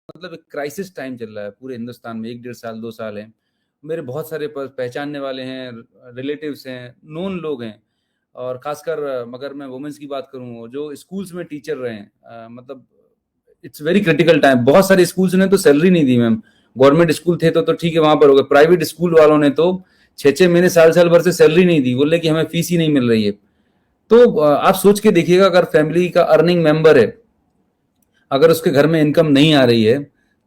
मतलब एक crisis time चल रहा है पूरे हिंदुस्तान में, 1 डेढ़ साल 2 साल है। मेरे बहुत सारे पहचानने वाले हैं, रिलेटिव्स हैं, नोन लोग हैं। और खासकर अगर मैं वुमेन्स की बात करूं जो स्कूल्स में टीचर रहे हैं, मतलब इट्स वेरी क्रिटिकल टाइम। बहुत सारे स्कूल्स ने तो सैलरी नहीं दी मैम। गवर्नमेंट स्कूल थे तो ठीक है, वहां पर हो गए। प्राइवेट स्कूल वालों ने तो 6 6 महीने साल साल भर से सैलरी नहीं दी, बोले कि हमें फीस ही नहीं मिल रही है। तो आप सोच के देखिएगा, अगर फैमिली का अर्निंग मेंबर है, अगर उसके घर में इनकम नहीं आ रही है,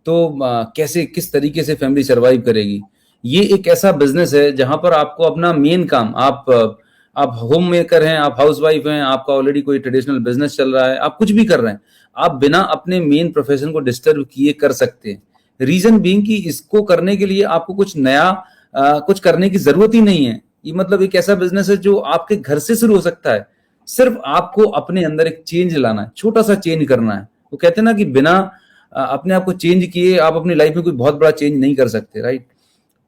तो कैसे किस तरीके से फैमिली सरवाइव करेगी। ये एक ऐसा बिजनेस है जहां पर आपको अपना मेन काम, आप होम मेकर हैं, आप हाउसवाइफ हैं, आपका ऑलरेडी कोई ट्रेडिशनल बिजनेस चल रहा है, आप कुछ भी कर रहे हैं, आप बिना अपने मेन प्रोफेशन को डिस्टर्ब किए कर सकते हैं। रीजन बीइंग कि इसको करने के लिए आपको कुछ नया कुछ करने की जरूरत ही नहीं है। ये मतलब एक ऐसा बिजनेस है जो आपके घर से शुरू हो सकता है। सिर्फ आपको अपने अंदर एक चेंज लाना है, छोटा सा चेंज करना है। वो कहते हैं ना कि बिना अपने आप को चेंज किए आप अपनी लाइफ में कोई बहुत बड़ा चेंज नहीं कर सकते, राइट।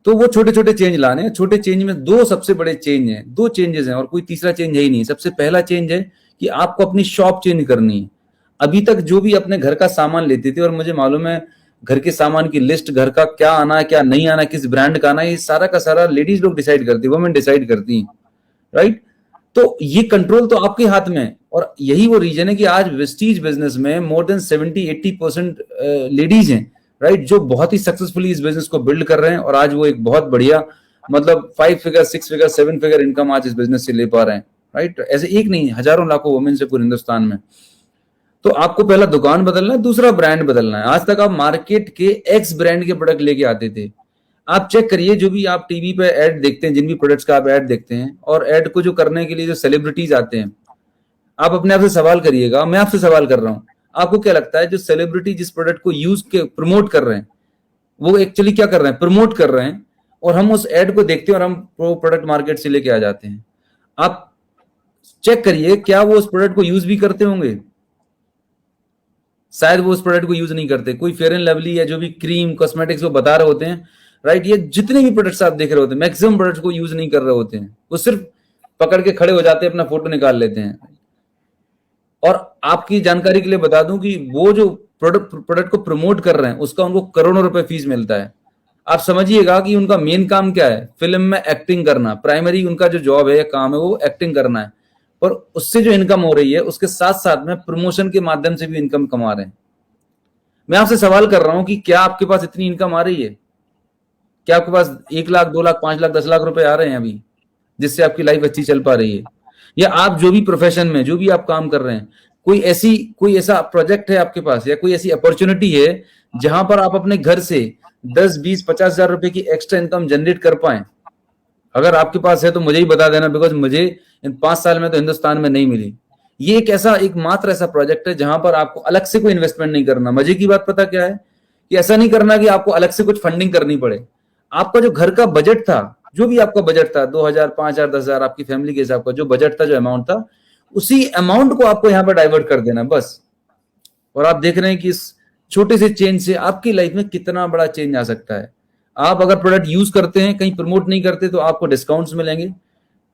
तो वो छोटे छोटे चेंज लाने हैं। छोटे चेंज में दो सबसे बड़े चेंज हैं, दो चेंजेस हैं और कोई तीसरा चेंज है ही नहीं। सबसे पहला चेंज है कि आपको अपनी शॉप चेंज करनी है। अभी तक जो भी अपने घर का सामान लेते थे, और मुझे मालूम है घर के सामान की लिस्ट, घर का क्या आना है क्या नहीं आना, किस ब्रांड का आना है, ये सारा का सारा लेडीज लोग डिसाइड करती है, वुमेन डिसाइड करती है, राइट। तो ये कंट्रोल तो आपके हाथ में है। और यही वो रीजन है कि आज वेस्टीज बिजनेस में मोर देन 70-80% लेडीज हैं, राइट, जो बहुत ही सक्सेसफुली इस बिजनेस को बिल्ड कर रहे हैं। और आज वो एक बहुत बढ़िया, मतलब 5 फिगर 6 फिगर 7 फिगर इनकम आज इस बिजनेस से ले पा रहे हैं, राइट। ऐसे एक नहीं, हजारों लाखों वुमेन से पूरे हिंदुस्तान में। तो आपको पहला दुकान बदलना है, दूसरा ब्रांड बदलना है। आज तक आप मार्केट के एक्स ब्रांड के प्रोडक्ट लेके आते थे। आप चेक करिए, जो भी आप टीवी पे ऐड देखते हैं, जिन भी प्रोडक्ट्स का आप ऐड देखते हैं, और ऐड को जो करने के लिए जो सेलिब्रिटीज आते हैं, आप अपने आप से सवाल करिएगा, मैं आपसे सवाल कर रहा हूं, आपको क्या लगता है जो सेलिब्रिटी जिस प्रोडक्ट को यूज के प्रमोट कर रहे हैं, वो एक्चुअली क्या कर रहे हैं, प्रमोट कर रहे हैं। और हम उस एड को देखते हैं और हम वो प्रोडक्ट मार्केट से लेके आ जाते हैं। आप चेक करिए, क्या वो उस प्रोडक्ट को यूज भी करते होंगे? शायद वो उस प्रोडक्ट को यूज नहीं करते। कोई फेयर एंड लवली या जो भी क्रीम कॉस्मेटिक्स वो बता रहे होते हैं, राइट, ये जितने भी प्रोडक्ट्स आप देख रहे होते हैं, मैक्सिमम प्रोडक्ट्स को यूज नहीं कर रहे होते हैं। वो सिर्फ पकड़ के खड़े हो जाते हैं, अपना फोटो निकाल लेते हैं। और आपकी जानकारी के लिए बता दूं कि वो जो प्रोडक्ट को प्रमोट कर रहे हैं, उसका उनको करोड़ों रुपए फीस मिलता है। आप समझिएगा कि उनका मेन काम क्या है, फिल्म में एक्टिंग करना। प्राइमरी उनका जो जॉब है या काम है वो एक्टिंग करना है। और उससे जो इनकम हो रही है, उसके साथ साथ में प्रमोशन के माध्यम से भी इनकम कमा रहे हैं। मैं आपसे सवाल कर रहा हूं कि क्या आपके पास इतनी इनकम आ रही है? क्या आपके पास 1 लाख 2 लाख 5 लाख 10 लाख रुपए आ रहे हैं अभी, जिससे आपकी लाइफ अच्छी चल पा रही है? या आप जो भी प्रोफेशन में जो भी आप काम कर रहे हैं, कोई ऐसा प्रोजेक्ट है आपके पास, या कोई ऐसी अपॉर्चुनिटी है जहां पर आप अपने घर से 10 20 50 हजार रुपए की एक्स्ट्रा इनकम जनरेट कर पाए? अगर आपके पास है तो मुझे ही बता देना, बिकॉज मुझे इन 5 साल में तो हिंदुस्तान में नहीं मिली। ये एक ऐसा एकमात्र ऐसा प्रोजेक्ट है जहां पर आपको अलग से कोई इन्वेस्टमेंट नहीं करना। मजे की बात पता क्या है, कि ऐसा नहीं करना कि आपको अलग से कुछ फंडिंग करनी पड़े। आपका जो घर का बजट था, जो भी आपका बजट था, 2,000 5,000 10,000, आपकी फैमिली के हिसाब का जो बजट था, जो अमाउंट था, उसी अमाउंट को आपको यहाँ पर डाइवर्ट कर देना बस। और आप देख रहे हैं कि इस छोटे से चेंज से आपकी लाइफ में कितना बड़ा चेंज आ सकता है। आप अगर प्रोडक्ट यूज करते हैं, कहीं प्रमोट नहीं करते, तो आपको डिस्काउंट्स मिलेंगे,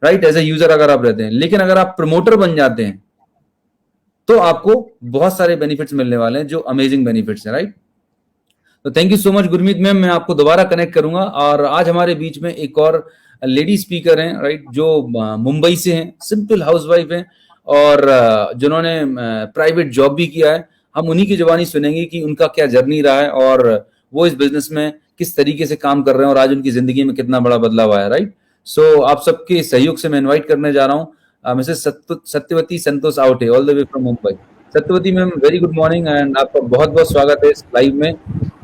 राइट, एज ए यूजर अगर आप रहते हैं। लेकिन अगर आप प्रमोटर बन जाते हैं तो आपको बहुत सारे बेनिफिट्स मिलने वाले हैं, जो अमेजिंग बेनिफिट्स हैं, राइट। तो thank you so much Gurmeet ma'am, मैं आपको दोबारा कनेक्ट करूंगा। और आज हमारे बीच में एक और लेडी स्पीकर हैं, राइट, जो मुंबई से हैं, सिंपल हाउसवाइफ हैं, और जिन्होंने प्राइवेट जॉब भी किया है। हम उन्हीं की जुबानी सुनेंगे कि उनका क्या जर्नी रहा है, और वो इस बिजनेस में किस तरीके से काम कर रहे हैं, और आज उनकी जिंदगी में कितना बड़ा बदलाव आया, राइट। सो आप सबके सहयोग से मैं इन्वाइट करने जा रहा हूँ Mrs Satyavati Santosh Awate, all the way from Mumbai. Satyavati ma'am, very good morning, and आपका बहुत बहुत स्वागत है इस लाइव में।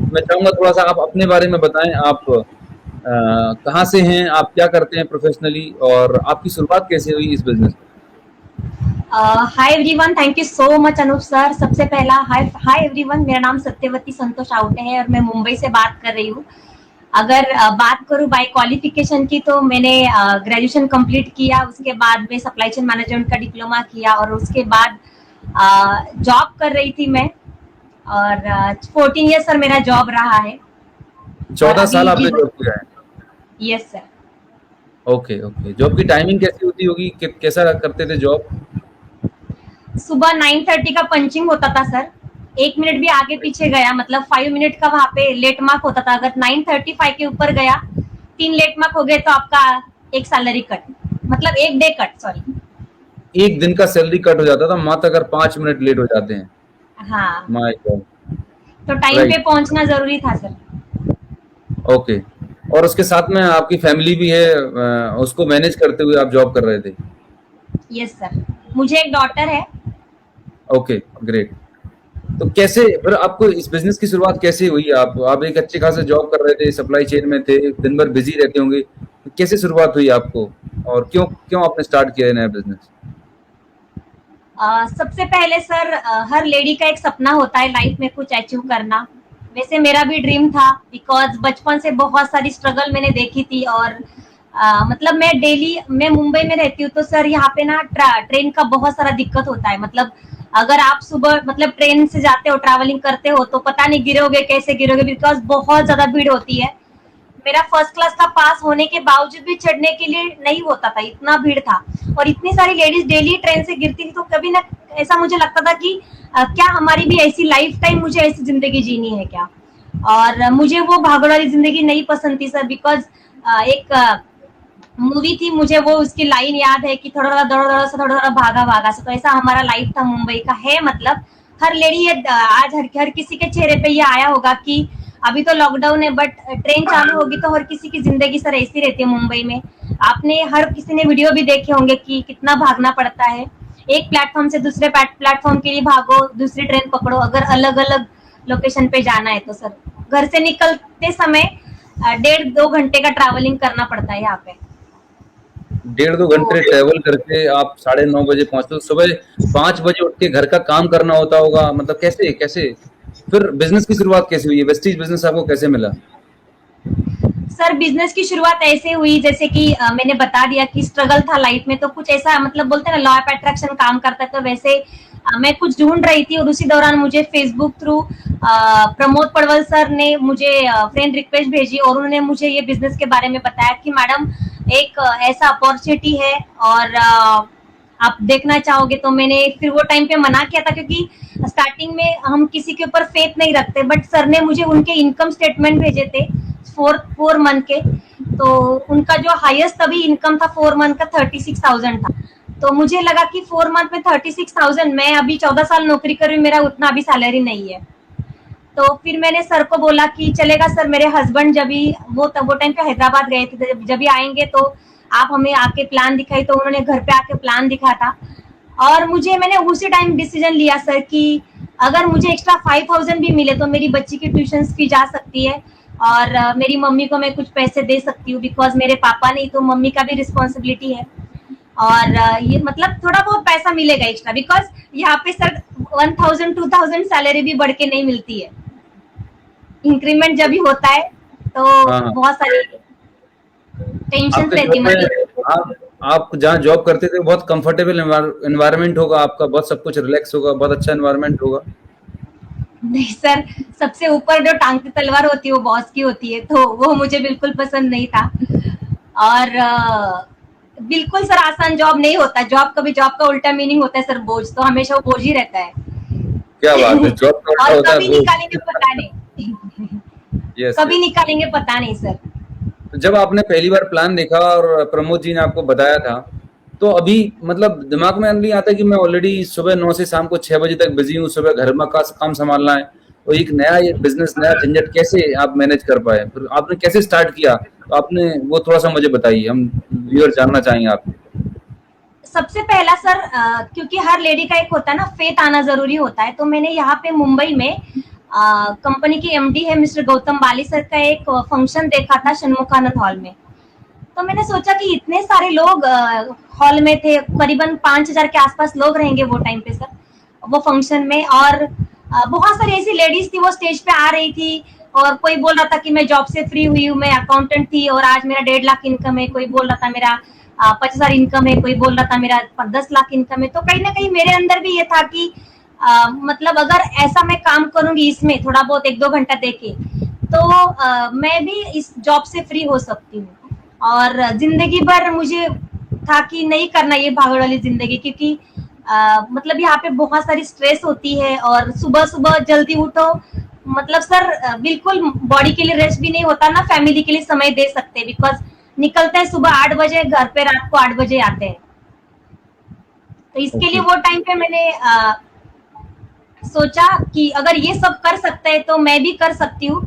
मैं चाहूंगा थोड़ा सा आप अपने बारे में बताएं। आप कहाँ से हैं, आप क्या करते हैं प्रोफेशनली, और आपकी शुरुआत कैसे हुई इस बिजनेस में? Hi everyone, thank you so much Anoop sir. सबसे पहला हाय एवरीवन, मेरा नाम सत्यवती संतोष आवटे है और मैं मुंबई से बात कर रही हूँ। अगर बात करूँ बाय क्वालिफिकेशन की, तो मैंने ग्रेजुएशन कंप्लीट किया, उसके बाद में सप्लाई चेन मैनेजमेंट का डिप्लोमा किया, और उसके बाद जॉब कर रही थी मैं। और 14 ईयर सर मेरा जॉब रहा है। 14 साल आपने जॉब किया है? Yes sir. Okay okay, job की टाइमिंग कैसी होती होगी, कैसा करते थे जॉब? सुबह 9:30 का पंचिंग होता था सर, एक मिनट भी आगे पीछे गया, मतलब 5 मिनट का वहां पे लेट मार्क होता था, अगर 9:35 के ऊपर गया, 3 लेट मार्क हो गए तो आपका एक सैलरी कट, मतलब एक डे कट, सॉरी। एक दिन का सैलरी कट हो जाता था मात्र अगर 5 मिनट लेट हो जाते हैं। हाँ, माय गॉड। तो टाइम पे राइट। पहुंचना जरूरी था सर। ओके। और उसके साथ में आपकी फैमिली भी है, उसको मैनेज करते हुए आप जॉब कर रहे थे। यस सर, मुझे एक डॉटर है। Okay, great. तो कैसे फिर आपको इस बिजनेस की शुरुआत कैसे हुई? आप एक अच्छे खासे जॉब कर रहे थे, सप्लाई चेन में थे, दिन भर बिजी रहते होंगे, तो कैसे शुरुआत हुई आपको और क्यों क्यों आपने स्टार्ट किया है नया बिजनेस? सबसे पहले सर, हर लेडी का एक सपना होता है लाइफ में कुछ अचीव करना। वैसे मेरा भी ड्रीम था, बिकॉज बचपन से बहुत सारी स्ट्रगल मैंने देखी थी। और मतलब मैं मुंबई में रहती हूँ, तो सर यहाँ पे ना ट्रेन का बहुत सारा दिक्कत होता है। मतलब अगर आप सुबह मतलब ट्रेन से जाते हो, ट्रैवलिंग करते हो, तो पता नहीं गिरोगे कैसे गिरोगे, बिकॉज बहुत ज्यादा भीड़ होती है। मेरा फर्स्ट क्लास का पास होने के बावजूद भी चढ़ने के लिए नहीं होता था, इतना भीड़ था। और इतनी सारी लेडीज डेली ट्रेन से गिरती थी, तो कभी ना ऐसा मुझे लगता था कि क्या हमारी भी ऐसी लाइफ टाइम मुझे ऐसी जिंदगी जीनी है क्या। और मुझे वो भागदौड़ वाली जिंदगी नहीं पसंद थी सर, बिकॉज एक मूवी थी, मुझे वो उसकी लाइन याद है कि थोड़ा थोड़ा दौड़ा दौड़ा सा, थोड़ा थोड़ा भागा भागा सा। तो ऐसा हमारा लाइफ था मुंबई का है। मतलब हर लेडी आज हर किसी के चेहरे पे ये आया होगा कि अभी तो लॉकडाउन है, बट ट्रेन चालू होगी तो हर किसी की जिंदगी सर ऐसी रहती है मुंबई में। आपने हर किसी ने वीडियो भी देखे होंगे कि कितना भागना पड़ता है, एक प्लेटफॉर्म से दूसरे प्लेटफॉर्म के लिए भागो, दूसरी ट्रेन पकड़ो, अगर अलग अलग लोकेशन पे जाना है तो सर घर से निकलते समय 1.5-2 घंटे का ट्रैवलिंग करना पड़ता है यहाँ पे। 1.5-2 घंटे तो ट्रेवल करके आप 9:30 बजे पहुंचते हो, सुबह 5 बजे उठ के घर का काम करना होता होगा, मतलब कैसे कैसे फिर बिजनेस की शुरुआत कैसे हुई? वेस्टीज बिजनेस आपको कैसे मिला? सर बिजनेस की शुरुआत ऐसे हुई, जैसे कि मैंने बता दिया कि स्ट्रगल था लाइफ में, तो कुछ ऐसा मतलब बोलते हैं ना, लॉ ऑफ अट्रैक्शन काम करता है, तो वैसे मैं कुछ ढूंढ रही थी। और उसी दौरान मुझे फेसबुक थ्रू प्रमोद पड़वल सर ने मुझे फ्रेंड रिक्वेस्ट भेजी, और उन्होंने मुझे ये बिजनेस के बारे में बताया कि मैडम एक ऐसा अपॉर्चुनिटी है, और आप देखना चाहोगे। तो मैंने फिर वो टाइम पे मना किया था, क्योंकि स्टार्टिंग में हम किसी के ऊपर फेथ नहीं रखते। बट सर ने मुझे उनके इनकम स्टेटमेंट भेजे थे 4 मंथ के, तो उनका जो हाईएस्ट तभी इनकम था 4 मंथ का 36,000 था। तो मुझे लगा कि 4 मंथ में 36,000, मैं अभी 14 साल नौकरी कर रही हूँ, मेरा उतना अभी सैलरी नहीं है। तो फिर मैंने सर को बोला कि चलेगा सर, मेरे हस्बैंड जब भी वो टाइम पे हैदराबाद गए थे, जब भी आएंगे तो आप हमें आके प्लान दिखाई। तो उन्होंने घर पे आके प्लान दिखा था, और मैंने उसी टाइम डिसीजन लिया सर कि अगर मुझे एक्स्ट्रा 5,000 भी मिले तो मेरी बच्ची की ट्यूशन फी जा सकती है, और मेरी मम्मी को मैं कुछ पैसे दे सकती हूँ, बिकॉज मेरे पापा नहीं तो मम्मी का भी रिस्पॉन्सिबिलिटी है। और ये मतलब थोड़ा बहुत पैसा मिलेगा एक्स्ट्रा, बिकॉज यहाँ पे सर 1,000-2,000 सैलरी भी बढ़ के नहीं मिलती है, इंक्रीमेंट जब भी होता है तो हाँ, हाँ। बहुत सारी टेंशन आपके रहती घर है में मनी। आप जहाँ जॉब करते थे बहुत कंफर्टेबल एनवायरनमेंट होगा आपका, बहुत सब कुछ रिलैक्स होगा, बहुत अच्छा एनवायरनमेंट होगा। नहीं सर, सबसे ऊपर जो टांग की तलवार होती है वो बॉस की होती है, तो वो मुझे बिल्कुल पसंद नहीं था। और बिल्कुल सर आसान जॉब नहीं होता, जॉब का उल्टा मीनिंग होता है सर बोझ, तो हमेशा वो बोझ ही रहता है। क्या बात है, जॉब का उल्टा और होता है कभी बोझ। निकालेंगे पता नहीं। यस, कभी यस। निकालेंगे पता नहीं सर। तो जब आपने पहली बार प्लान देखा और प्रमोद जी ने आपको बताया था, तो अभी मतलब दिमाग में नहीं आता कि मैं ऑलरेडी सुबह 9 से शाम को 6 बजे तक बिजी हूँ, सुबह घर में का काम संभालना है, और एक नया ये बिजनेस, नया झंझट कैसे आप मैनेज कर पाए? फिर आपने कैसे स्टार्ट किया? तो आपने वो थोड़ा सा मुझे बताइए, हम व्यूअर जानना चाहेंगे आप। सबसे पहला सर, क्योंकि हर लेडी का एक होता है ना, फेथ आना जरूरी होता है। तो मैंने यहाँ पे मुंबई में कंपनी की एमडी है मिस्टर गौतम बाली सर का एक फंक्शन देखा था षणमुखानंद हॉल में। तो मैंने सोचा कि इतने सारे लोग हॉल में थे, करीबन 5,000 के आसपास लोग रहेंगे वो टाइम पे सर, वो फंक्शन में। और बहुत सारी ऐसी लेडीज थी, वो स्टेज पे आ रही थी, और कोई बोल रहा था कि मैं जॉब से फ्री हुई हूँ, मैं अकाउंटेंट थी और आज मेरा 1.5 लाख इनकम है, कोई बोल रहा था मेरा 50,000 इनकम है, कोई बोल रहा था मेरा 10 लाख इनकम है। तो कहीं ना कहीं मेरे अंदर भी ये था कि मतलब अगर ऐसा मैं काम करूंगी इसमें थोड़ा बहुत 1-2 घंटा देके, तो मैं भी इस जॉब से फ्री हो सकती हूँ। और जिंदगी भर मुझे था कि नहीं करना ये भागड़ वाली जिंदगी, क्योंकि मतलब यहाँ पे बहुत सारी स्ट्रेस होती है और सुबह सुबह जल्दी उठो, मतलब सर बिल्कुल बॉडी के लिए रेस्ट भी नहीं होता ना, फैमिली के लिए समय दे सकते, बिकॉज निकलते हैं सुबह 8 बजे, घर पे रात को 8 बजे आते हैं। तो इसके लिए ओके। वो टाइम पे मैंने सोचा कि अगर ये सब कर सकते हैं तो मैं भी कर सकती हूँ।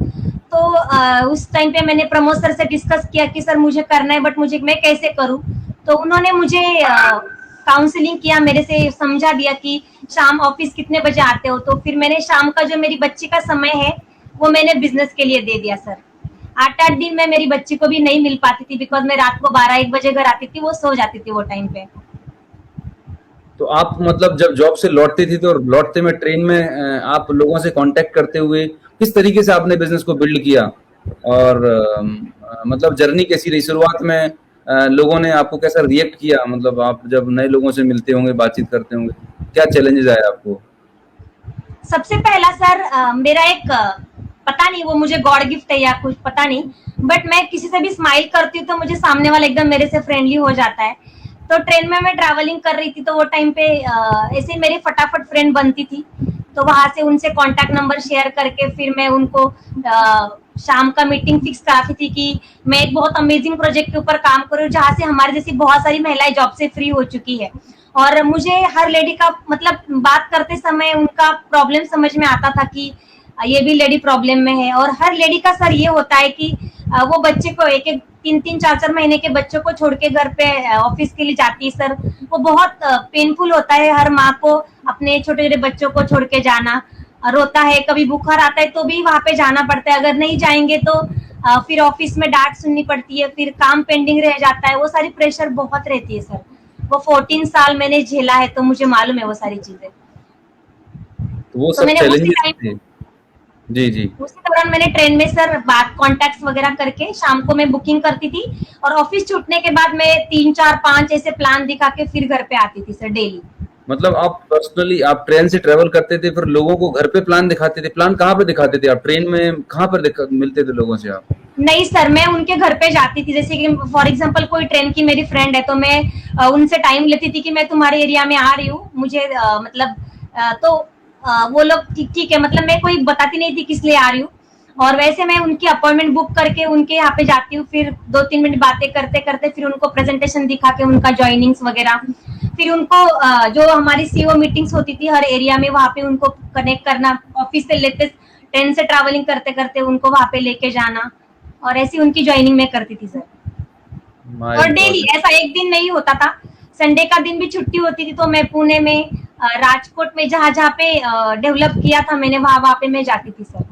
तो उस टाइम पे मैंने प्रमोद सर से डिस्कस किया कि सर मुझे करना है, बट मुझे मैं कैसे करूँ। तो उन्होंने मुझे काउंसलिंग किया, मेरे से समझा दिया कि शाम ऑफिस कितने बजे आते हो। तो फिर मैंने शाम का जो मेरी बच्ची का समय है वो मैंने बिजनेस के लिए दे दिया सर। 8-8 दिन में मेरी बच्ची को भी नहीं मिल पाती थी, बिकॉज मैं रात को 12-1 बजे घर आती थी, वो सो जाती थी वो टाइम पे। तो आप मतलब जब जॉब से लौटती थी तो लौटते में ट्रेन में आप लोगों से कांटेक्ट करते हुए किस तरीके से आपने बिजनेस को बिल्ड किया? और मतलब जर्नी कैसी रही शुरुआत में? लोगों ने आपको कैसा रिएक्ट किया? मतलब आप जब नए लोगों से मिलते होंगे, बातचीत करते होंगे, क्या चैलेंजेस आए आपको? सबसे पहला सर मेरा एक पता नहीं वो मुझे गॉड गिफ्ट है या कुछ पता नहीं, बट मैं किसी से भी स्माइल करती हूँ तो मुझे सामने वाला एकदम मेरे से फ्रेंडली हो जाता है। तो ट्रेन में मैं ट्रैवलिंग कर रही थी तो वो टाइम पे ऐसे मेरी फटाफट फ्रेंड बनती थी। तो वहां से उनसे कांटेक्ट नंबर शेयर करके फिर मैं उनको शाम का मीटिंग फिक्स कराती थी कि मैं एक बहुत अमेजिंग प्रोजेक्ट के ऊपर काम करूँ जहाँ से हमारी जैसी बहुत सारी महिलाएं जॉब से फ्री हो चुकी है। और मुझे हर लेडी का मतलब बात करते समय उनका प्रॉब्लम समझ में आता था कि ये भी लेडी प्रॉब्लम में है। और हर लेडी का सर ये होता है कि वो बच्चे को एक एक 3-3 4-4 महीने के बच्चों को छोड़ के घर पे ऑफिस के लिए जाती है सर। वो बहुत पेनफुल होता है हर माँ को अपने छोटे छोटे बच्चों को छोड़ के जाना। रोता है, कभी बुखार आता है तो भी वहां पे जाना पड़ता है, अगर नहीं जाएंगे तो फिर ऑफिस में डांट सुननी पड़ती है, फिर काम पेंडिंग रह जाता है, वो सारी प्रेशर बहुत रहती है सर। वो 14 साल मैंने झेला है तो मुझे मालूम है वो सारी चीजें। तो वो तो सब मैंने उसी चैलेंजेस टाइम थे। जी, जी। उसी दौरान मैंने ट्रेन में सर बात कॉन्टेक्ट वगैरह करके शाम को मैं बुकिंग करती थी और ऑफिस छूटने के बाद मैं 3-4-5 ऐसे प्लान दिखा के फिर घर पे आती थी सर डेली। मतलब आप पर्सनली आप ट्रेन से ट्रेवल करते थे, फिर लोगों को घर पे प्लान दिखाते थे। प्लान कहाँ पे दिखाते थे आप? ट्रेन में कहाँ पर मिलते थे लोगों से आप? नहीं सर, मैं उनके घर पे जाती थी, जैसे कि फॉर एग्जांपल कोई ट्रेन की मेरी फ्रेंड है तो मैं उनसे टाइम लेती थी कि मैं तुम्हारे एरिया में आ रही हूँ, मुझे मतलब तो वो लोग ठीक ठीक है, मतलब मैं कोई बताती नहीं थी किस लिए आ रही हूँ। और वैसे मैं उनकी अपॉइंटमेंट बुक करके उनके यहाँ पे जाती हूँ, फिर 2-3 मिनट बातें करते करते फिर उनको प्रेजेंटेशन दिखा के उनका ज्वाइनिंग्स वगैरह, फिर उनको जो हमारी सीओ मीटिंग्स होती थी हर एरिया में वहां पे उनको कनेक्ट करना, ऑफिस से लेते ट्रेन से ट्रैवलिंग करते करते उनको वहां पे लेके जाना, और ऐसी उनकी ज्वाइनिंग मैं करती थी सर। माय और डेली गॉड! ऐसा एक दिन नहीं होता था, संडे का दिन भी छुट्टी होती थी तो मैं पुणे में राजकोट में जहाँ जहाँ पे डेवलप किया था मैंने वहां वहां पे मैं जाती थी सर।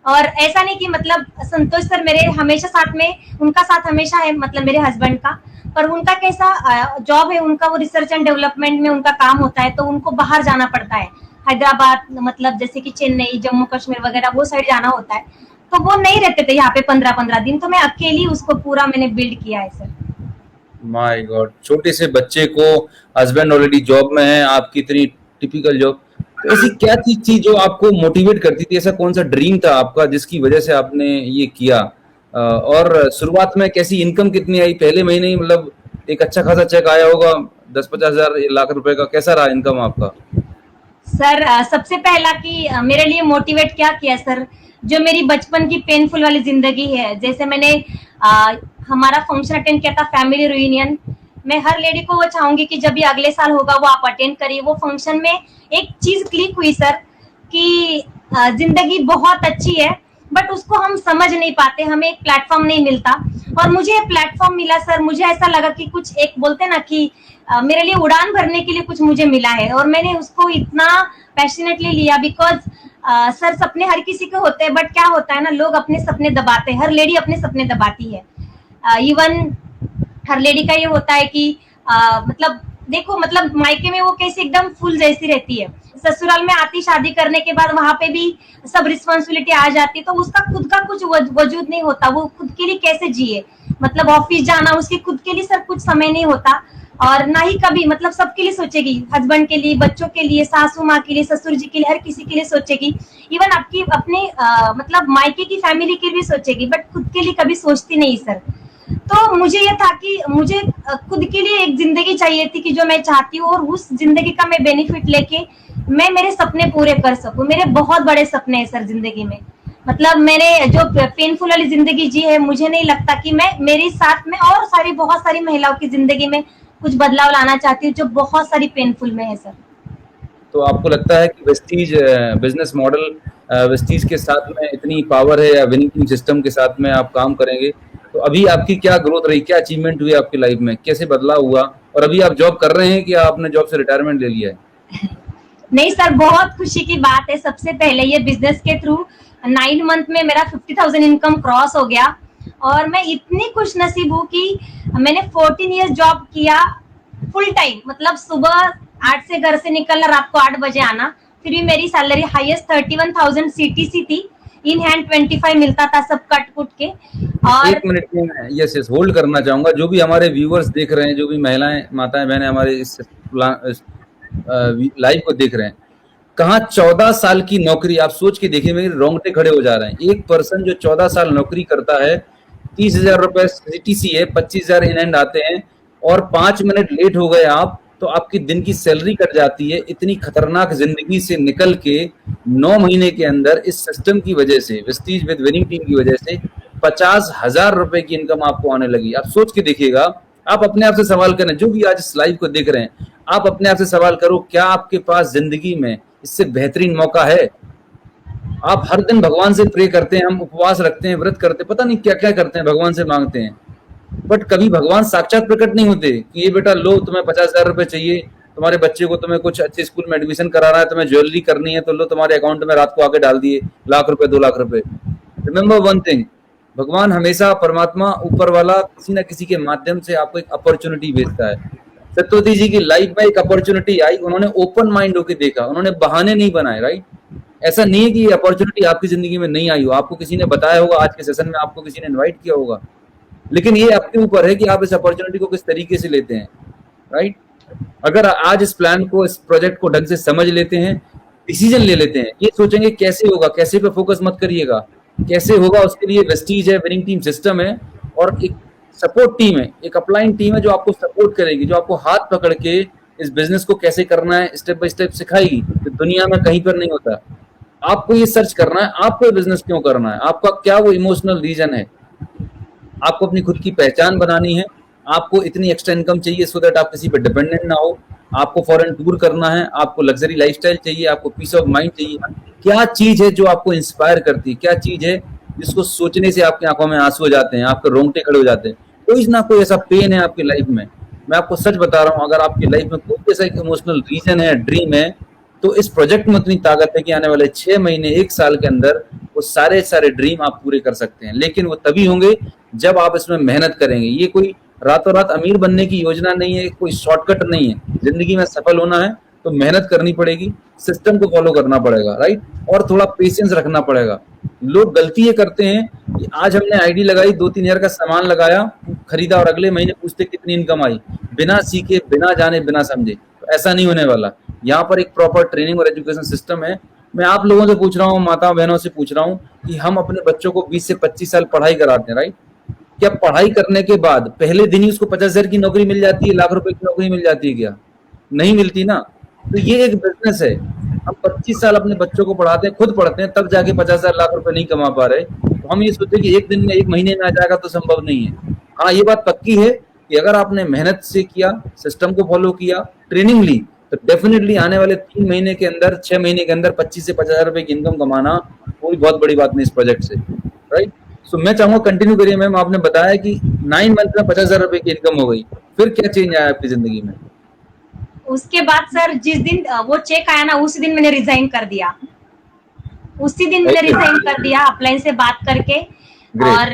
और ऐसा नहीं कि मतलब संतोष सर मेरे हमेशा साथ में, उनका साथ हमेशा है मतलब मेरे हस्बैंड का, पर उनका कैसा जॉब है, उनका वो रिसर्च एंड डेवलपमेंट में उनका काम होता है तो उनको बाहर जाना पड़ता है, हैदराबाद मतलब जैसे कि चेन्नई जम्मू कश्मीर वगैरह वो साइड जाना होता है। तो वो नहीं रहते थे यहाँ पे 15-15 दिन, तो मैं अकेली उसको पूरा मैंने बिल्ड किया है सर। My God! छोटे से बच्चे को, हस्बैंड ऑलरेडी जॉब में है, आपकी इतनी टिपिकल जॉब। तो ऐसी क्या चीज थी जो आपको मोटिवेट करती थी? ऐसा कौन सा ड्रीम था आपका जिसकी वजह से आपने ये किया? और शुरुआत में कैसी इनकम कितनी आई? पहले महीने ही मतलब एक अच्छा खासा चेक आया होगा, 10-50 हजार, 1 लाख रुपए का। कैसा रहा इनकम आपका? सर सबसे पहला कि मेरे लिए मोटिवेट क्या किया सर, जो मेरी बचपन की पेनफुल वाली जिंदगी है, जैसे मैंने हमारा फंक्शन अटेंड किया था फैमिली रियूनियन, मैं हर लेडी को वो चाहूंगी कि जब भी अगले साल होगा वो आप अटेंड करिए। वो फंक्शन में एक चीज क्लिक हुई सर कि जिंदगी बहुत अच्छी है बट उसको हम समझ नहीं पाते, हमें एक प्लेटफॉर्म नहीं मिलता। और मुझे प्लेटफॉर्म मिला सर, मुझे ऐसा लगा कि कुछ एक बोलते ना कि मेरे लिए उड़ान भरने के लिए कुछ मुझे मिला है, और मैंने उसको इतना पैशनेटली लिया बिकॉज सर सपने हर किसी के होते हैं, बट क्या होता है ना, लोग अपने सपने दबाते हैं, हर लेडी अपने सपने दबाती है। इवन हर लेडी का ये होता है कि मतलब देखो मतलब मायके में वो कैसे एकदम फूल जैसी रहती है, ससुराल में आती शादी करने के बाद वहां पे भी सब रिस्पॉन्सिबिलिटी आ जाती है, तो उसका खुद का कुछ वजूद नहीं होता, वो खुद के लिए कैसे जिए, मतलब ऑफिस जाना उसके खुद के लिए सर कुछ समय नहीं होता। और ना ही कभी मतलब सबके लिए सोचेगी, हस्बैंड के लिए, बच्चों के लिए, सासू माँ के लिए, ससुर जी के लिए, हर किसी के लिए सोचेगी, इवन आपकी अपने मतलब मायके की फैमिली के लिए भी सोचेगी, बट खुद के लिए कभी सोचती नहीं सर। तो मुझे ये था कि मुझे खुद के लिए एक जिंदगी चाहिए थी कि जो मैं चाहती हूँ, और उस जिंदगी का मैं बेनिफिट लेके मैं मेरे सपने पूरे कर सकूं। मेरे बहुत बड़े सपने हैं सर जिंदगी में। मतलब मैंने जो पेनफुल वाली जिंदगी जी है, मुझे नहीं लगता कि मैं मेरे साथ में और सारी बहुत सारी महिलाओं की जिंदगी में कुछ बदलाव लाना चाहती हूँ जो बहुत सारी पेनफुल में है सर। तो आपको लगता है कि वेस्टीज बिजनेस मॉडल, वेस्टीज के साथ में इतनी पावर है, या विनिंग टीम सिस्टम के साथ में आप काम करेंगे, तो अभी आपकी क्या ग्रोथ रही, क्या अचीवमेंट हुई आपकी लाइफ में, कैसे बदलाव हुआ, और अभी आप जॉब कर रहे हैं कि आपने जॉब से रिटायरमेंट ले लिया है? नहीं सर, बहुत खुशी की बात है। सबसे पहले ये बिजनेस के थ्रू 9 मंथ में मेरा 50,000 इनकम क्रॉस हो गया, और मैं इतनी खुश नसीब हूँ कि मैंने 14 ईयर्स जॉब किया फुल टाइम। मतलब सुबह 8 से घर से निकलना, रात को 8 बजे आना। फिर भी मेरी सैलरी हाईएस्ट 31,000 सीटीसी थी, इन हैंड 25 मिलता था, सब कट कुट के। और एक मिनट में यस यस होल्ड करना चाहूंगा, जो भी हमारे व्यूअर्स देख रहे हैं, जो भी महिलाएं, माताएं, बहनें हमारे इस लाइव को देख रहे हैं, कहाँ 14 साल की नौकरी, आप सोच के देखिए, मेरे रोंगटे खड़े हो जा रहे हैं। एक पर्सन जो 14 साल नौकरी करता है, 30,000 रुपए सीटीसी है, 25,000 इन हैंड आते हैं, और 5 मिनट लेट हो गए आप तो आपकी दिन की सैलरी कट जाती है। इतनी खतरनाक जिंदगी से निकल के 9 महीने के अंदर इस सिस्टम की वजह से, वेस्टीज विद विनिंग टीम की वजह से 50,000 रुपए की इनकम आपको आने लगी। आप सोच के देखिएगा, आप अपने आप से सवाल करें, जो भी आज इस लाइव को देख रहे हैं, आप अपने आप से सवाल करो, क्या आपके पास जिंदगी में इससे बेहतरीन मौका है? आप हर दिन भगवान से प्रे करते हैं, हम उपवास रखते हैं, व्रत करते हैं, पता नहीं क्या क्या करते हैं, भगवान से मांगते हैं, बट कभी भगवान साक्षात प्रकट नहीं होते कि ये बेटा लो, तुम्हें 50,000 रुपए चाहिए, तुम्हारे बच्चे को तुम्हें कुछ अच्छे स्कूल में एडमिशन कराना है, तुम्हें ज्वेलरी करनी है, तो लो तुम्हारे अकाउंट में रात को आके डाल दिए लाख रुपए, 2 लाख रुपए। रिमेंबर वन थिंग, भगवान हमेशा, परमात्मा, ऊपर वाला किसी ना किसी के माध्यम से आपको एक अपॉर्चुनिटी भेजता है। सत्यवती जी की लाइफ में एक अपॉर्चुनिटी आई, उन्होंने ओपन माइंड होकर देखा, उन्होंने बहाने नहीं बनाए, राइट? ऐसा नहीं है कि ये अपॉर्चुनिटी आपकी जिंदगी में नहीं आई हो, आपको किसी ने बताया होगा, आज के सेशन में आपको किसी ने इन्वाइट किया होगा, लेकिन ये आपके ऊपर है कि आप इस अपॉर्चुनिटी को किस तरीके से लेते हैं, राइट? अगर आज इस प्लान को, इस प्रोजेक्ट को ढंग से समझ लेते हैं, डिसीजन ले लेते हैं, ये सोचेंगे कैसे होगा, कैसे पे फोकस मत करिएगा, कैसे होगा उसके लिए वेस्टीज है, विनिंग टीम सिस्टम है, और एक सपोर्ट टीम है, एक अपलाइन टीम है जो आपको सपोर्ट करेगी, जो आपको हाथ पकड़ के इस बिजनेस को कैसे करना है स्टेप बाय स्टेप सिखाएगी। तो दुनिया में कहीं पर नहीं होता। आपको ये सर्च करना है, आपको बिजनेस क्यों करना है, आपका क्या वो इमोशनल रीजन है, आपको अपनी खुद की पहचान बनानी है, आपको इतनी एक्स्ट्रा इनकम चाहिए सो दैट आप किसी पर डिपेंडेंट ना हो, आपको फॉरेन टूर करना है, आपको लग्जरी लाइफस्टाइल चाहिए, आपको पीस ऑफ माइंड चाहिए। क्या चीज है जो आपको इंस्पायर करती है, क्या चीज है जिसको सोचने से आपकी आंखों में आंसू हो जाते हैं, आपके रोंगटे खड़े हो जाते हैं? कोई ना कोई ऐसा पेन है आपकी लाइफ में। मैं आपको सच बता रहा हूं, अगर आपकी लाइफ में कोई ऐसा इमोशनल रीजन है, ड्रीम है, तो इस प्रोजेक्ट में इतनी ताकत है कि आने वाले 6 महीने, 1 साल के अंदर वो सारे सारे ड्रीम आप पूरे कर सकते हैं। लेकिन वो तभी होंगे जब आप इसमें मेहनत करेंगे। ये कोई रातों रात अमीर बनने की योजना नहीं है, कोई शॉर्टकट नहीं है। जिंदगी में सफल होना है तो मेहनत करनी पड़ेगी, सिस्टम को फॉलो करना पड़ेगा, राइट? और थोड़ा पेशेंस रखना पड़ेगा। लोग गलती ये करते हैं कि आज हमने आईडी लगाई, 2-3 हजार का सामान लगाया, खरीदा, और अगले महीने पूछते कितनी इनकम आई, बिना सीखे, बिना जाने, बिना समझे। तो ऐसा नहीं होने वाला। यहाँ पर एक प्रॉपर ट्रेनिंग और एजुकेशन सिस्टम है। मैं आप लोगों से पूछ रहा हूँ, माता बहनों से पूछ रहा हूँ कि हम अपने बच्चों को 20 से 25 साल पढ़ाई कराते हैं, राइट? क्या पढ़ाई करने के बाद पहले दिन ही उसको 50,000 की नौकरी मिल जाती है, लाख रुपए की नौकरी मिल जाती है? क्या नहीं मिलती ना। तो ये एक बिजनेस है। हम 25 साल अपने बच्चों को पढ़ाते हैं, खुद पढ़ते हैं, तब जाके 50,000 लाख रुपए नहीं कमा पा रहे। तो हम ये सोचते कि एक दिन में, एक महीने में आ जाएगा, तो संभव नहीं है। हाँ, ये बात पक्की है कि अगर आपने मेहनत से किया, सिस्टम को फॉलो किया, ट्रेनिंग ली, तो डेफिनेटली आने वाले 3 महीने के अंदर, 6 महीने के अंदर 25 से 50,000 रुपए की इनकम कमाना कोई बहुत बड़ी बात नहीं इस प्रोजेक्ट से, राइट? सो मैं चाहूंगा कंटिन्यू करिए मैम। आपने बताया कि 9 मंथ में 50,000 रुपए की इनकम हो गई, फिर क्या चेंज आया आपकी जिंदगी में? उसके बाद सर जिस दिन वो चेक आया ना, उसी दिन मैंने रिजाइन कर दिया। उसी दिन मैंने रिजाइन कर दिया अपलाइन से बात करके। और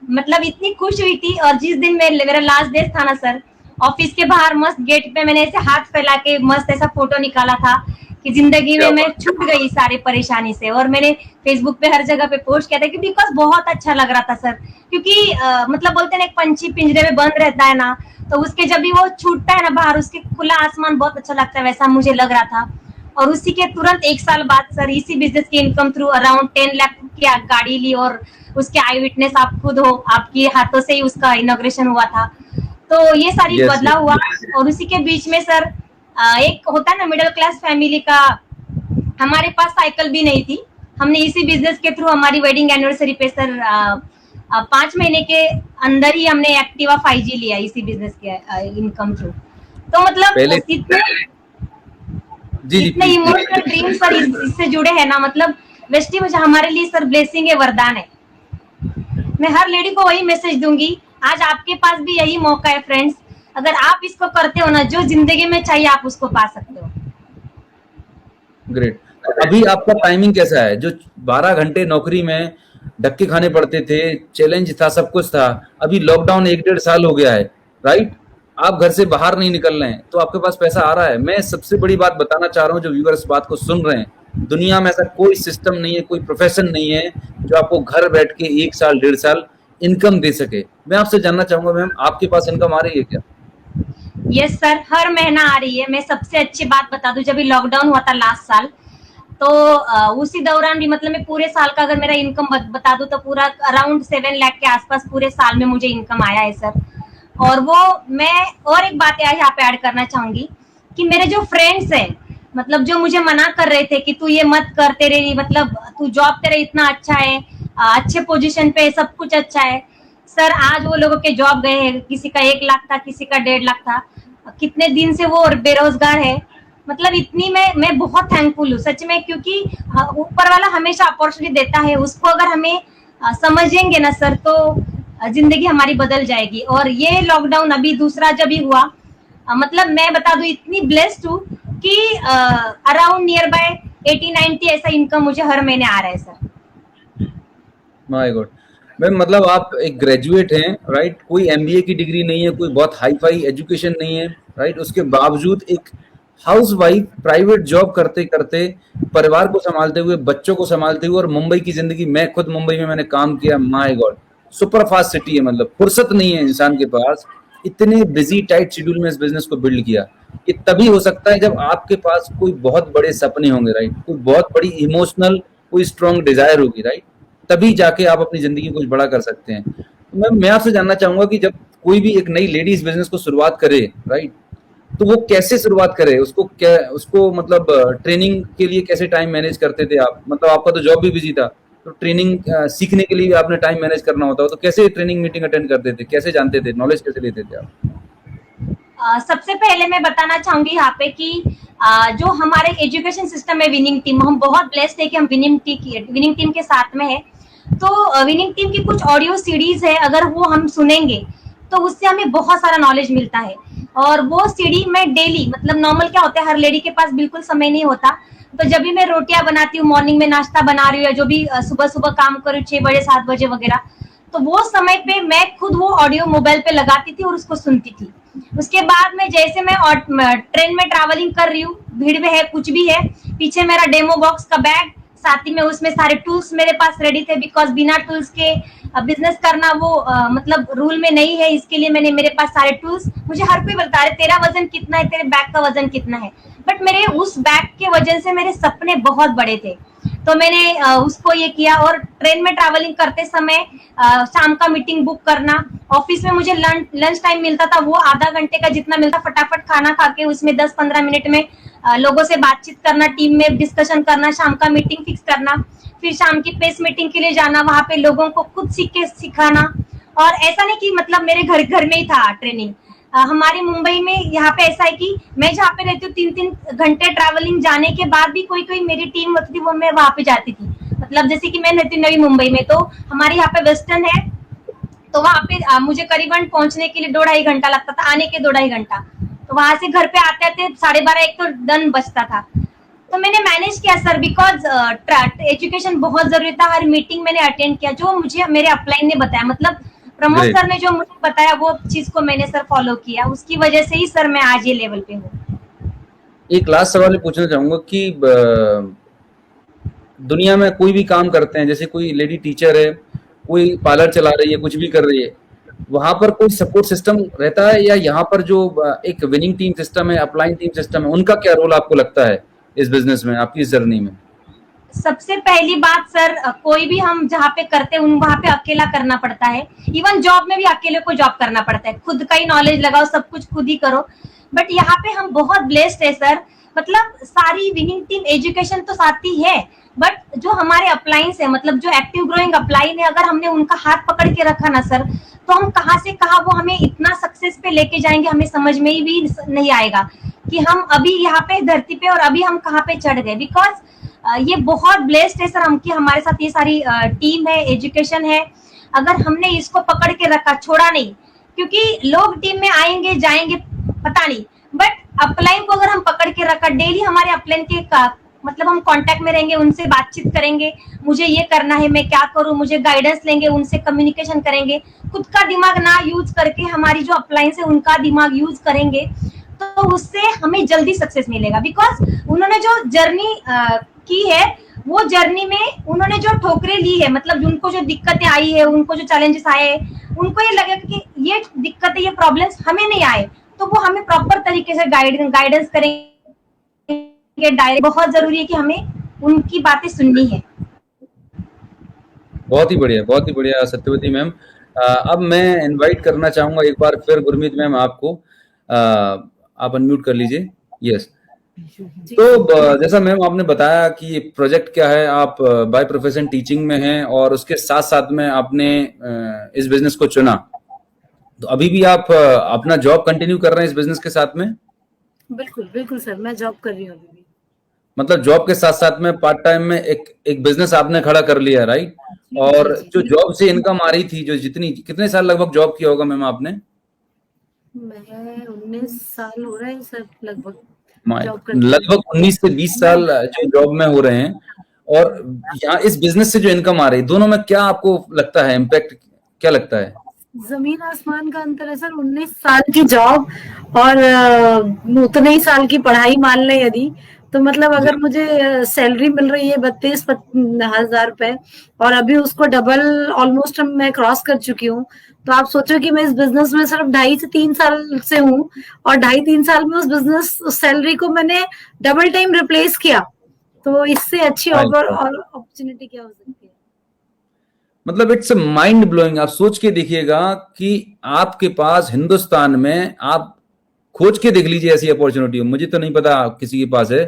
मतलब इतनी खुश हुई थी। और जिस दिन मेरा लास्ट डे था ना सर, ऑफिस के बाहर मस्त गेट पे मैंने ऐसे हाथ फैला के मस्त ऐसा फोटो निकाला था कि जिंदगी में मैं छूट गई सारी परेशानी से। और मैंने फेसबुक पे हर जगह पे पोस्ट किया था कि बिकॉज बहुत अच्छा लग रहा था सर। क्योंकि मतलब बोलते हैं ना, एक पंछी पिंजरे में बंद रहता है ना, तो उसके जब भी वो छूटता है ना बाहर, उसके खुला आसमान बहुत अच्छा लगता है, वैसा मुझे लग रहा था। और उसी के तुरंत 1 साल बाद सर, इसी बिजनेस की इनकम थ्रू अराउंड 10 लाख की गाड़ी ली और उसके आई विटनेस आप खुद हो, आपके हाथों से ही उसका इनॉग्रेशन हुआ था। तो ये सारी यस, बदलाव हुआ। और उसी के बीच में सर एक होता है ना मिडिल क्लास फैमिली का, हमारे पास साइकिल भी नहीं थी। हमने इसी बिजनेस के थ्रू हमारी वेडिंग एनिवर्सरी पे सर 5 महीने के अंदर ही हमने एक्टिवा 5G लिया इसी बिजनेस के इनकम थ्रू। तो मतलब पहले जितने जी, जी, जितने please, please. Emotional dream sir इससे जुड़े हैं ना, मतलब वेस्टिज हमारे लिए सर ब्लेसिंग है, वरदान है। मैं हर लेडी को वही मैसेज दूंगी, आज आपके पास भी यही मौका है फ्रेंड्स, अगर आप इसको करते हो ना, जो जिंदगी में चाहिए आप उसको पा सकते हो। ग्रेट। अभी आपका टाइमिंग कैसा है? जो 12 घंटे नौकरी में धक्के खाने पड़ते थे, चैलेंज था, सब कुछ था, अभी लॉकडाउन 1 डेढ़ साल हो गया है, राइट? आप घर से बाहर नहीं निकल रहे हैं, तो आपके पास पैसा आ रहा है। मैं सबसे बड़ी बात बताना चाह रहा हूँ, जो व्यूअर्स बात को सुन रहे हैं, दुनिया में ऐसा कोई सिस्टम नहीं है, कोई प्रोफेशन नहीं है, जो आपको घर बैठ के 1 साल, डेढ़ साल इनकम दे सके। मैं आपसे जानना चाहूंगा मैम, आपके पास इनकम आ रही है क्या? यस सर, हर महीना आ रही है। मैं सबसे अच्छी बात बता दूं, जब भी लॉकडाउन हुआ था लास्ट साल, तो उसी दौरान भी मतलब मैं पूरे साल का अगर मेरा इनकम बता दूं तो पूरा अराउंड 7 लाख के आसपास पूरे साल में मुझे इनकम आया है सर। और वो मैं और एक बात यहाँ पे ऐड करना चाहूंगी कि मेरे जो फ्रेंड्स हैं, मतलब जो मुझे मना कर रहे थे कि तू ये मत कर, तेरे मतलब तू जॉब तेरा इतना अच्छा है, अच्छे पोजीशन पे सब कुछ अच्छा है सर, आज वो लोगों के जॉब गए हैं, किसी का 1 लाख था, किसी का 1.5 लाख था, कितने दिन से वो बेरोजगार है। मतलब इतनी मैं बहुत थैंकफुल हूँ सच में, क्योंकि ऊपर वाला हमेशा अपॉर्चुनिटी देता है, उसको अगर हमें समझेंगे ना सर, तो जिंदगी हमारी बदल जाएगी। और ये लॉकडाउन अभी दूसरा जब भी हुआ, मतलब मैं बता दूं इतनी ब्लेस्ड हूँ कि अराउंड नियर बाय 80-90 ऐसा इनकम मुझे हर महीने आ रहा है सर। माय गॉड मैम, मतलब आप एक ग्रेजुएट हैं, राइट? कोई एमबीए की डिग्री नहीं है, कोई बहुत हाई फाई एजुकेशन नहीं है, राइट? उसके बावजूद एक हाउस वाइफ प्राइवेट जॉब करते करते, परिवार को संभालते हुए, बच्चों को संभालते हुए, और मुंबई की जिंदगी, मैं खुद मुंबई में मैंने काम किया, my God, super fast city है, मतलब फुर्सत नहीं है इंसान के पास। इतने बिजी टाइट शेड्यूल में इस बिजनेस को बिल्ड किया। ये तभी हो सकता है जब आपके पास कोई बहुत बड़े सपने होंगे, राइट? कोई बहुत बड़ी इमोशनल, कोई स्ट्रॉन्ग डिजायर होगी, राइट? तभी जाके आप अपनी जिंदगी कुछ बड़ा कर सकते हैं। तो मैं आपसे जानना चाहूंगा कि जब कोई भी एक नई लेडी इस बिजनेस को शुरुआत करे, राइट, तो वो कैसे शुरुआत करे? उसको मतलब ट्रेनिंग के लिए कैसे टाइम मैनेज करते थे आप? मतलब आपका तो जॉब भी बिजी था, तो ट्रेनिंग सीखने के लिए भी आपने टाइम मैनेज करना होता हो, तो कैसे ट्रेनिंग मीटिंग अटेंड करते थे? कैसे जानते थे? नॉलेज कैसे लेते थे आप? सबसे पहले मैं बताना चाहूंगी यहाँ पे कि जो हमारे एजुकेशन सिस्टम है विनिंग टीम, हम बहुत ब्लेस्ड है कि हम विनिंग टीम के साथ में है। तो विनिंग टीम की कुछ ऑडियो सीडीज है, अगर वो हम सुनेंगे तो उससे हमें बहुत सारा नॉलेज मिलता है। और वो सीडी में डेली, मतलब नॉर्मल क्या होता है, हर लेडी के पास बिल्कुल समय नहीं होता, तो जब भी मैं रोटियां बनाती हूँ, मॉर्निंग में नाश्ता बना रही हूँ, या जो भी सुबह सुबह काम करूँ 6 बजे 7 बजे वगैरह, तो वो समय पे मैं खुद वो ऑडियो मोबाइल पे लगाती थी और उसको सुनती थी। उसके बाद में जैसे मैं ट्रेन में ट्रैवलिंग कर रही हूँ, भीड़ में है, कुछ भी है, पीछे मेरा डेमो बॉक्स का बैग, साथ ही में उसमें सारे टूल्स मेरे पास रेडी थे, बिकॉज बिना टूल्स के बिजनेस करना वो मतलब रूल में नहीं है। इसके लिए मैंने मेरे पास सारे टूल्स, मुझे हर कोई बोलता है तेरा वजन कितना है, तेरे बैग का वजन कितना है, बट मेरे उस बैग के वजन से मेरे सपने बहुत बड़े थे, तो मैंने उसको ये किया। और ट्रेन में ट्रैवलिंग करते समय शाम का मीटिंग बुक करना, ऑफिस में मुझे लंच टाइम मिलता था, वो आधा घंटे का जितना मिलता, फटाफट खाना खा के उसमें 10-15 मिनट में लोगों से बातचीत करना, टीम में डिस्कशन करना, शाम का मीटिंग फिक्स करना, फिर शाम की पेस मीटिंग के लिए जाना, वहां पे लोगों को खुद सीख के सिखाना। और ऐसा नहीं कि मतलब मेरे घर में ही था ट्रेनिंग, हमारी मुंबई में यहाँ पे ऐसा है कि मैं जहाँ पे रहती हूँ 3-3 घंटे ट्रैवलिंग जाने के बाद भी कोई मेरी टीम होती थी, वो मैं वहां पे जाती थी। मतलब जैसे कि मैं रहती हूँ नवी मुंबई में, तो हमारे यहाँ पे वेस्टर्न है, तो वहां पे मुझे करीबन पहुंचने के लिए 2-2.5 घंटा लगता था, आने के 2-2.5 घंटा, तो वहां से घर पे आते आते 12:30-1 तो डन बजता था। तो मैंने मैनेज किया सर, बिकॉज एजुकेशन बहुत जरूरी था। हर मीटिंग मैंने अटेंड किया, जो मुझे मेरे अपलाइन ने बताया, मतलब प्रमोद सर ने जो मुझे बताया वो चीज को मैंने सर फॉलो किया, उसकी वजह से ही सर मैं आज ये लेवल पे हूँ। एक लास्ट सवाल पूछना चाहूंगा कि दुनिया में कोई भी काम करते हैं, जैसे कोई लेडी टीचर है, कोई पार्लर चला रही है, कुछ भी कर रही है, वहां पर कोई सपोर्ट सिस्टम रहता है, या यहाँ पर जो एक विनिंग टीम सिस्टम है, अपलाइन टीम सिस्टम है, उनका क्या रोल आपको लगता है इस बिजनेस में, आपकी इस जर्नी में? सबसे पहली बात सर, कोई भी हम जहाँ पे करते हैं वहां पे अकेला करना पड़ता है। इवन जॉब में भी अकेले को जॉब करना पड़ता है, खुद का ही नॉलेज लगाओ, सब कुछ खुद ही करो। बट यहाँ पे हम बहुत ब्लेस्ड है सर, मतलब सारी विनिंग टीम एजुकेशन तो साथ ही है, बट जो हमारे अपलाइंस है, मतलब जो एक्टिव ग्रोइंग अपलाइन है, अगर हमने उनका हाथ पकड़ के रखा ना सर, तो हम कहाँ से कहाँ वो हमें इतना सक्सेस पे लेके जाएंगे, हमें समझ में ही भी नहीं आएगा कि हम अभी यहाँ पे धरती पे और अभी हम कहाँ पे चढ़ गए। बिकॉज ये बहुत ब्लेस्ड है सर, हम कि हमारे साथ ये सारी टीम है, एजुकेशन है। अगर हमने इसको पकड़ के रखा, छोड़ा नहीं, क्योंकि लोग टीम में आएंगे जाएंगे पता नहीं, बट अपलाइन को अगर हम पकड़ के रखा, डेली हमारे अपलाइन के मतलब हम कांटेक्ट में रहेंगे, उनसे बातचीत करेंगे, मुझे ये करना है, मैं क्या करूं, मुझे गाइडेंस लेंगे, उनसे कम्युनिकेशन करेंगे, खुद का दिमाग ना यूज करके हमारी जो अपलाइंस है उनका दिमाग यूज करेंगे, तो उससे हमें जल्दी सक्सेस मिलेगा। बिकॉज उन्होंने जो जर्नी की है, वो जर्नी में उन्होंने जो ठोकरें ली है, मतलब उनको जो दिक्कतें आई है, उनको जो चैलेंजेस आए हैं, उनको ये लगेगा कि ये दिक्कतें, ये प्रॉब्लम्स हमें नहीं आए, तो वो हमें प्रॉपर तरीके से गाइडेंस करेंगे। डायरेक्ट बहुत जरूरी है कि हमें उनकी बातें सुननी है। बहुत ही बढ़िया सत्यवती मैम। अब मैं इनवाइट करना चाहूंगा एक बार फिर गुरमीत मैम आपको, आप अनम्यूट कर लीजिए। यस, तो जैसा मैम आपने बताया कि प्रोजेक्ट क्या है, आप बाय प्रोफेशन टीचिंग में हैं और उसके साथ साथ में आपने इस बिजनेस को चुना, तो अभी भी आप अपना जॉब कंटिन्यू कर रहे हैं इस बिजनेस के साथ में? बिल्कुल बिल्कुल सर, मैं जॉब कर रही हूँ अभी भी। मतलब जॉब के साथ साथ में पार्ट टाइम में एक बिजनेस आपने खड़ा कर लिया, राइट? और जो जॉब से इनकम आ रही थी, जो जितनी, कितने साल लगभग जॉब किया होगा मैम आपने? मैं 19 साल हो रहे हैं सर लगभग। लगभग 19 से 20 साल जो जॉब में हो रहे हैं, और यहाँ इस बिजनेस से जो इनकम आ रही है, दोनों में क्या आपको लगता है इम्पैक्ट, क्या लगता है? जमीन आसमान का अंतर है सर। 19 साल की जॉब और उतने ही साल की पढ़ाई मान लें यदि, तो मतलब अगर मुझे सैलरी मिल रही है 32,000 रुपए और अभी उसको डबल ऑलमोस्ट मैं क्रॉस कर चुकी हूँ, तो आप सोचो कि मैं इस बिजनेस में सिर्फ 2.5 से 3 साल से हूँ और 2.5-3 साल में उस बिजनेस सैलरी को मैंने डबल टाइम रिप्लेस किया, तो इससे अच्छी अपॉर्चुनिटी क्या हो सकती है? मतलब इट्स माइंड ब्लोइंग। आप सोच के देखिएगा कि आपके पास हिंदुस्तान में, आप खोज के देख लीजिए ऐसी अपॉर्चुनिटी, मुझे तो नहीं पता किसी के पास है,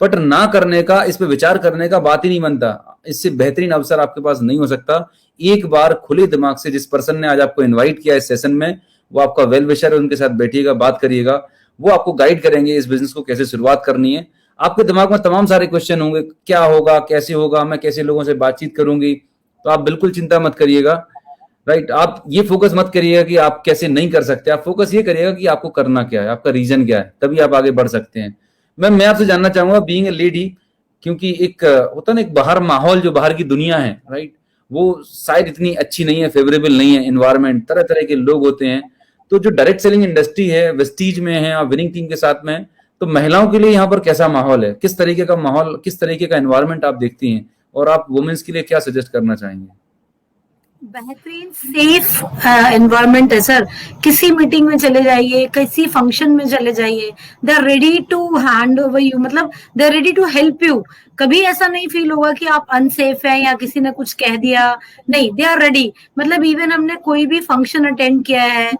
बट ना करने का, इस पे विचार करने का बात ही नहीं बनता। इससे बेहतरीन अवसर आपके पास नहीं हो सकता। एक बार खुले दिमाग से, जिस पर्सन ने आज आपको इनवाइट किया इस सेशन में, वो आपका वेल विशर है, उनके साथ बैठिएगा, बात करिएगा, वो आपको गाइड करेंगे इस बिजनेस को कैसे शुरुआत करनी है। आपके दिमाग में तमाम सारे क्वेश्चन होंगे, क्या होगा, कैसे होगा, मैं कैसे लोगों से बातचीत करूंगी, तो आप बिल्कुल चिंता मत करिएगा, राइट? आप ये फोकस मत करिएगा कि आप कैसे नहीं कर सकते, आप फोकस ये करिएगा कि आपको करना क्या है, आपका रीजन क्या है, तभी आप आगे बढ़ सकते हैं। मैं आपसे जानना चाहूंगा, बीइंग ए लेडी, क्योंकि एक होता ना, एक बाहर माहौल, जो बाहर की दुनिया है, राइट, वो शायद इतनी अच्छी नहीं है, फेवरेबल नहीं है, एनवायरमेंट, तरह तरह के लोग होते हैं, तो जो डायरेक्ट सेलिंग इंडस्ट्री है, वेस्टीज में है, आप विनिंग टीम के साथ में, तो महिलाओं के लिए यहाँ पर कैसा माहौल है, किस तरीके का माहौल, किस तरीके का एनवायरमेंट आप देखती हैं, और आप वुमेन्स के लिए क्या सजेस्ट करना चाहेंगे? बेहतरीन सेफ एनवायरनमेंट है सर। किसी मीटिंग में चले जाइए, किसी फंक्शन में चले जाइए, they are ready to hand over you, मतलब they are ready to help you. कभी ऐसा नहीं फील होगा कि आप अनसेफ हैं या किसी ने कुछ कह दिया, नहीं, दे आर रेडी। मतलब इवन हमने कोई भी फंक्शन अटेंड किया है,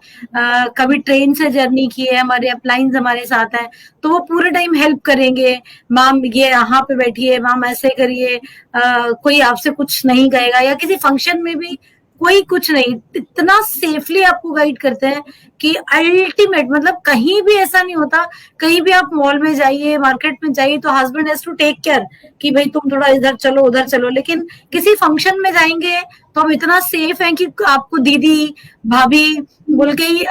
कभी ट्रेन से जर्नी की है, हमारे अपलाइंस हमारे साथ हैं, तो वो पूरे टाइम हेल्प करेंगे, मैम ये यहाँ पे बैठिए, मैम ऐसे करिए, कोई आपसे कुछ नहीं कहेगा। या किसी फंक्शन में भी कोई कुछ नहीं, इतना सेफली आपको गाइड करते हैं कि अल्टीमेट, मतलब कहीं भी ऐसा नहीं होता। कहीं भी आप मॉल में जाइए, मार्केट में जाइए, तो husband has to take care कि भाई तुम थोड़ा इधर चलो उधर चलो, लेकिन किसी फंक्शन में जाएंगे तो हम इतना सेफ हैं कि आपको दीदी भाभी बोल के ही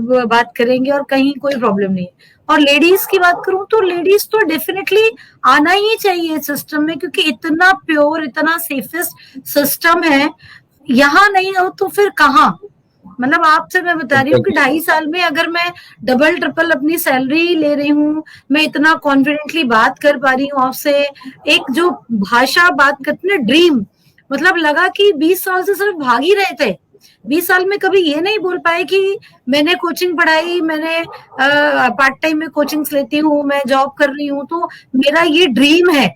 बात करेंगे और कहीं कोई प्रॉब्लम नहीं है। और लेडीज की बात करूं तो लेडीज तो डेफिनेटली आना ही चाहिए सिस्टम में, क्योंकि इतना प्योर, इतना सेफेस्ट सिस्टम है। यहाँ नहीं हो तो फिर कहाँ? मतलब आपसे मैं बता रही हूँ कि 2.5 साल में अगर मैं डबल ट्रिपल अपनी सैलरी ले रही हूँ, मैं इतना कॉन्फिडेंटली बात कर पा रही हूँ आपसे, एक जो भाषा बात करते हैं, ड्रीम, मतलब लगा कि 20 साल से सिर्फ भाग ही रहे थे। 20 साल में कभी ये नहीं बोल पाए कि मैंने कोचिंग पढ़ाई, मैंने पार्ट टाइम में कोचिंग्स लेती हूँ, मैं जॉब कर रही हूँ, तो मेरा ये ड्रीम है।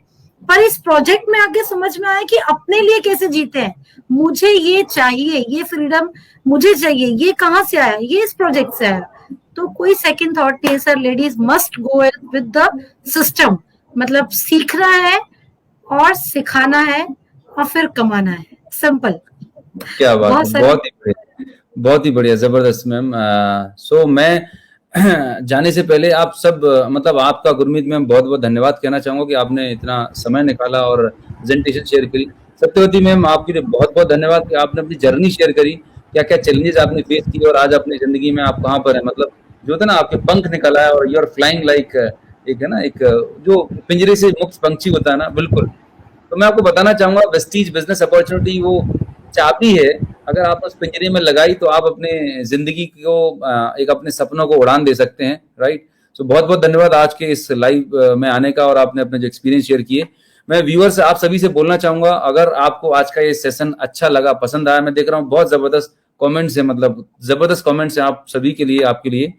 पर इस प्रोजेक्ट में आके समझ में आया कि अपने लिए कैसे जीते हैं, मुझे ये चाहिए, ये फ्रीडम मुझे चाहिए, ये कहाँ से आया, ये इस प्रोजेक्ट से आया। तो कोई सेकंड थॉट नहीं sir, ladies must go with the system, मतलब सीखना है और सिखाना है और फिर कमाना है, सिंपल। क्या बात है, बहुत ही बढ़िया, जबरदस्त मैम। सो मैं जाने से पहले आप सब मतलब आपका गुरमीत मैम बहुत बहुत धन्यवाद कहना चाहूंगा कि आपने इतना समय निकाला और प्रेजेंटेशन शेयर करी। सत्यवती मैम आपके लिए बहुत बहुत धन्यवाद कि आपने अपनी जर्नी शेयर करी, क्या क्या चैलेंजेस आपने फेस किए और आज अपनी जिंदगी में आप कहाँ पर है, मतलब जो था ना आपके पंख निकला है और यू आर फ्लाइंग लाइक, एक है ना एक जो पिंजरे से मुक्त पंछी होता है ना, बिल्कुल। तो मैं आपको बताना चाहूंगा वेस्टीज बिजनेस अपॉर्चुनिटी वो चाबी है, अगर आप उस पिंजरे में लगाई तो आप अपने जिंदगी को एक अपने सपनों को उड़ान दे सकते हैं, राइट। सो बहुत बहुत धन्यवाद आज के इस लाइव में आने का और आपने अपने जो एक्सपीरियंस शेयर किए। मैं व्यूअर्स आप सभी से बोलना चाहूंगा, अगर आपको आज का ये सेशन अच्छा लगा, पसंद आया, मैं देख रहा हूँ बहुत जबरदस्त कमेंट्स है, मतलब जबरदस्त कमेंट्स है आप सभी के लिए, आपके लिए।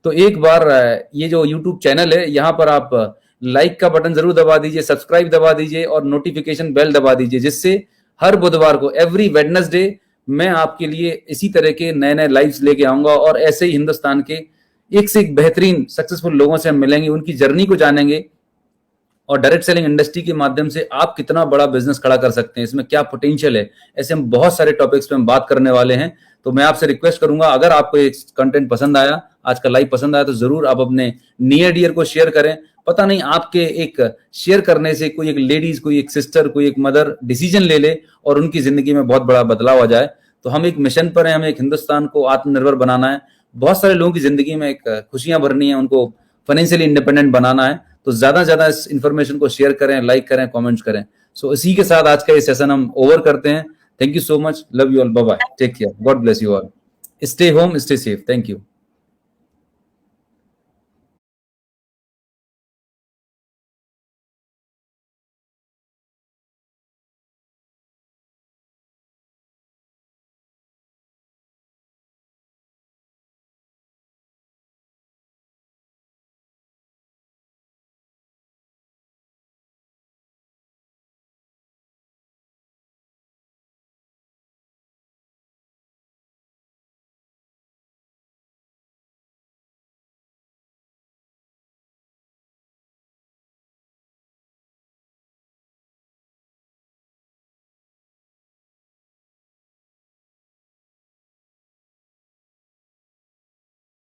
तो एक बार ये जो यूट्यूब चैनल है यहाँ पर आप लाइक का बटन जरूर दबा दीजिए, सब्सक्राइब दबा दीजिए और नोटिफिकेशन बेल दबा दीजिए, जिससे हर बुधवार को एवरी वेडनेसडे मैं आपके लिए इसी तरह के नए नए लाइव्स लेके आऊंगा और ऐसे ही हिंदुस्तान के एक से एक बेहतरीन सक्सेसफुल लोगों से हम मिलेंगे, उनकी जर्नी को जानेंगे और डायरेक्ट सेलिंग इंडस्ट्री के माध्यम से आप कितना बड़ा बिजनेस खड़ा कर सकते हैं, इसमें क्या पोटेंशियल है, ऐसे हम बहुत सारे टॉपिक्स पे हम बात करने वाले हैं। तो मैं आपसे रिक्वेस्ट करूंगा, अगर आपको ये कंटेंट पसंद आया, आज का लाइव पसंद आया, तो जरूर आप अपने नियर डियर को शेयर करें। पता नहीं आपके एक शेयर करने से कोई एक लेडीज, कोई एक सिस्टर, कोई एक मदर डिसीजन ले ले और उनकी जिंदगी में बहुत बड़ा बदलाव आ जाए। तो हम एक मिशन पर हैं, हमें एक हिंदुस्तान को आत्मनिर्भर बनाना है, बहुत सारे लोगों की जिंदगी में एक खुशियां भरनी है, उनको फाइनेंशियली इंडिपेंडेंट बनाना है। तो ज्यादा से ज्यादा इस इन्फॉर्मेशन को शेयर करें, लाइक करें, कमेंट्स करें। सो इसी के साथ आज का ये सेशन हम ओवर करते हैं। Thank you so much, love you all, bye bye, take care, God bless you all, stay home, stay safe, thank you.